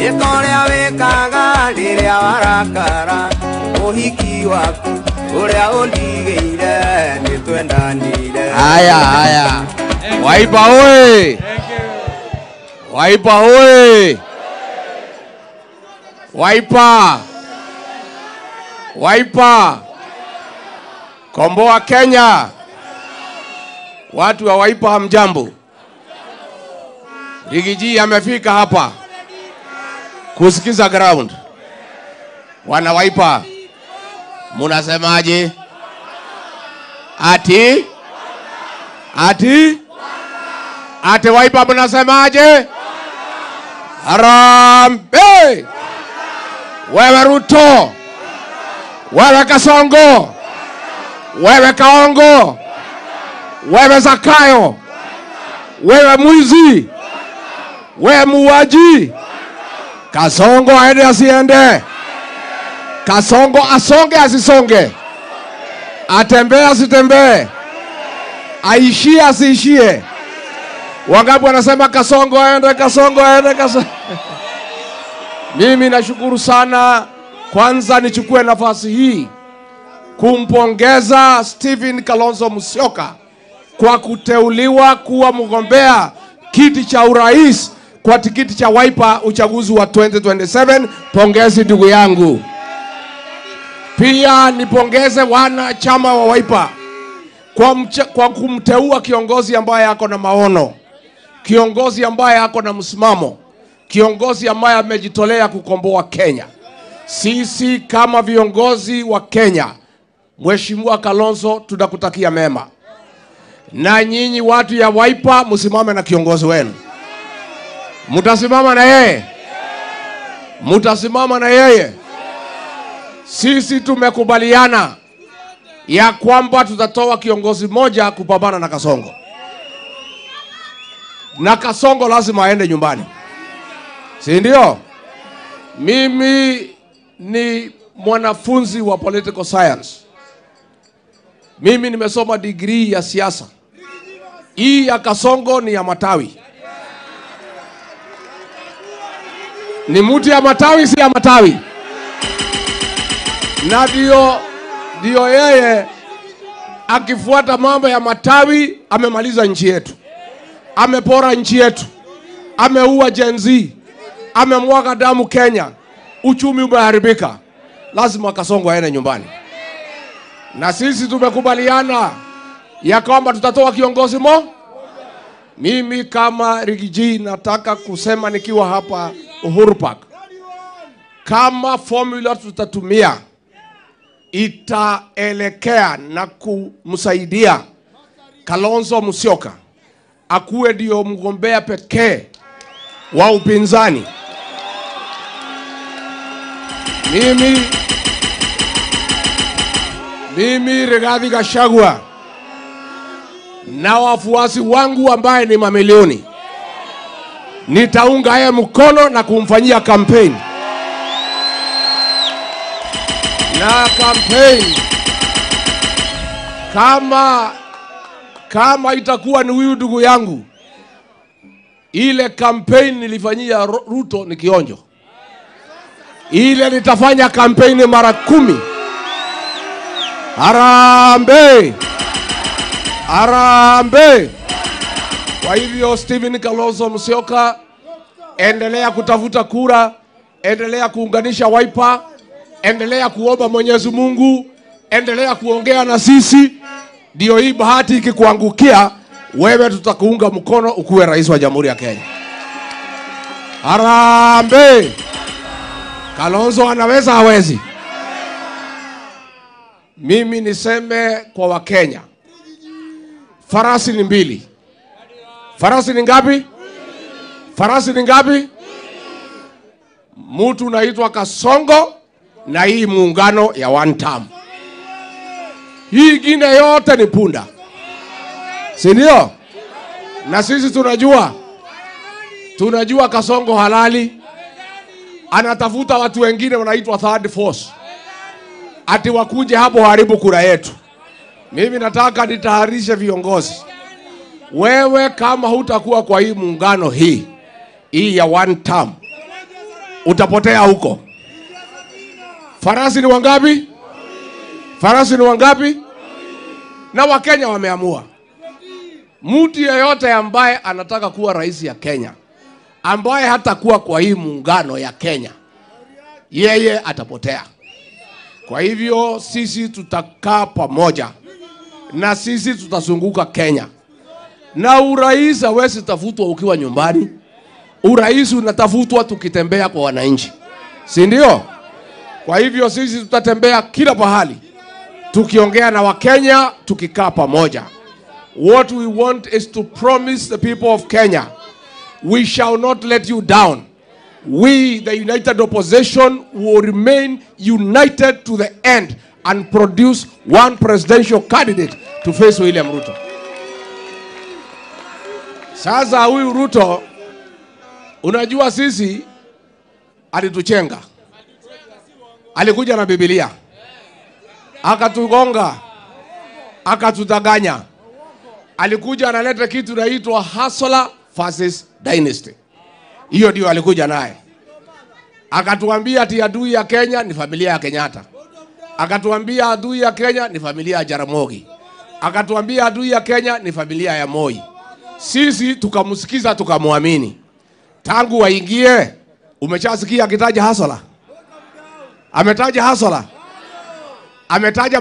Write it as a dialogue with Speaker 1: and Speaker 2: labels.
Speaker 1: Ikoria wekaga riria warakara uhiki waku uria undigeire ni twendanire.
Speaker 2: Haya. Wiper oi. Wiper oi. Wiper. Komboa Kenya. Watu wa Wiper hamjambo. Rigiji amefika hapa kusikiza ground. Wana Wiper, munasemaje? Ati Wiper munasemaje? Harambee! Wewe Ruto, wewe Kasongo, wewe Kaongo, wewe Zakayo, wewe mwizi, wewe muuaji. Kasongo aende asiende? Kasongo asonge asisonge? Atembee asitembee? Aishie asiishie? Wangapi wanasema Kasongo aende, Kasongo aende, Kasongo? Mimi nashukuru sana. Kwanza nichukue nafasi hii kumpongeza Stephen Kalonzo Musyoka kwa kuteuliwa kuwa mgombea kiti cha urais kwa tikiti cha Wiper uchaguzi wa 2027. Pongezi ndugu yangu. Pia nipongeze wana chama wa Wiper kwa kumteua kiongozi ambaye ako na maono, kiongozi ambaye ako na msimamo, kiongozi ambaye amejitolea kukomboa Kenya. Sisi kama viongozi wa Kenya, Mheshimiwa Kalonzo, tunakutakia mema. Na nyinyi watu ya Wiper msimame na kiongozi wenu. Mutasimama na yeye? Mutasimama na yeye? Sisi tumekubaliana ya kwamba tutatoa kiongozi moja kupambana na Kasongo. Na Kasongo lazima aende nyumbani. Si ndio? Mimi ni mwanafunzi wa political science. Mimi nimesoma degree ya siasa. Hii ya Kasongo ni ya matawi. Ni mti ya matawi, si ya matawi. Na ndio yeye akifuata mambo ya matawi amemaliza nchi yetu. Amepora nchi yetu. Ameua Gen Z. Amemwaga damu Kenya. Uchumi umeharibika. Lazima Kasongo aende nyumbani. Na sisi tumekubaliana ya kwamba tutatoa kiongozi Mimi kama Rigiji nataka kusema nikiwa hapa Uhuru Park, kama formula tutatumia itaelekea na kumsaidia Kalonzo Musyoka akuwe ndio mgombea pekee wa upinzani. Mimi Rigathi Gachagua na wafuasi wangu ambaye ni mamilioni, nitaunga yeye mkono na kumfanyia campaign. Na campaign kama itakuwa ni huyu ndugu yangu, ile campaign nilifanyia Ruto ni kionjo. Ile nitafanya campaign mara 10. Harambee! Harambee! Kwa hivyo Stephen Kalonzo Musyoka, endelea kutafuta kura, endelea kuunganisha Wiper, endelea kuomba Mwenyezi Mungu, endelea kuongea na sisi. Ndio hii bahati ikikuangukia wewe, tutakuunga mkono ukuwe rais wa Jamhuri ya Kenya. Harambee! Kalonzo anaweza hawezi? Mimi niseme kwa Wakenya, farasi ni mbili. Farasi ni ngapi? Farasi ni ngapi? Mtu unaitwa Kasongo na hii muungano ya one term. Hii ingine yote ni punda. Si ndio? Na sisi tunajua Kasongo halali anatafuta watu wengine wanaitwa third force, ati wakuje hapo haribu kura yetu. Mimi nataka nitaharishe viongozi, wewe kama hutakuwa kwa hii muungano hii ya one term, utapotea huko. Farasi ni wangapi? Farasi ni wangapi? Na Wakenya wameamua. Mtu yeyote ambaye anataka kuwa rais ya Kenya, ambaye hatakuwa kwa hii muungano ya Kenya, yeye atapotea. Kwa hivyo sisi tutakaa pamoja na sisi tutazunguka Kenya. Na urais hawezi tafutwa ukiwa nyumbani. Urais unatafutwa tukitembea kwa wananchi. Si ndio? Kwa hivyo sisi tutatembea kila pahali, tukiongea na Wakenya, tukikaa pamoja. What we want is to promise the people of Kenya, we shall not let you down. We, the united opposition, will remain united to the end and produce one presidential candidate to face William Ruto. Sasa huyu Ruto, unajua sisi alituchenga. Alikuja na Biblia, akatugonga, akatudanganya. Alikuja analeta kitu inaitwa hustler versus dynasty. Hiyo ndio alikuja naye. Akatuambia ati adui ya Kenya ni familia ya Kenyatta. Akatuambia adui ya Kenya ni familia ya Jaramogi. Akatuambia adui ya Kenya ni familia ya Moi. Sisi tukamsikiza, tukamwamini. Tangu waingie, umeshasikia akitaja hustler? Ametaja hustler? Ametaja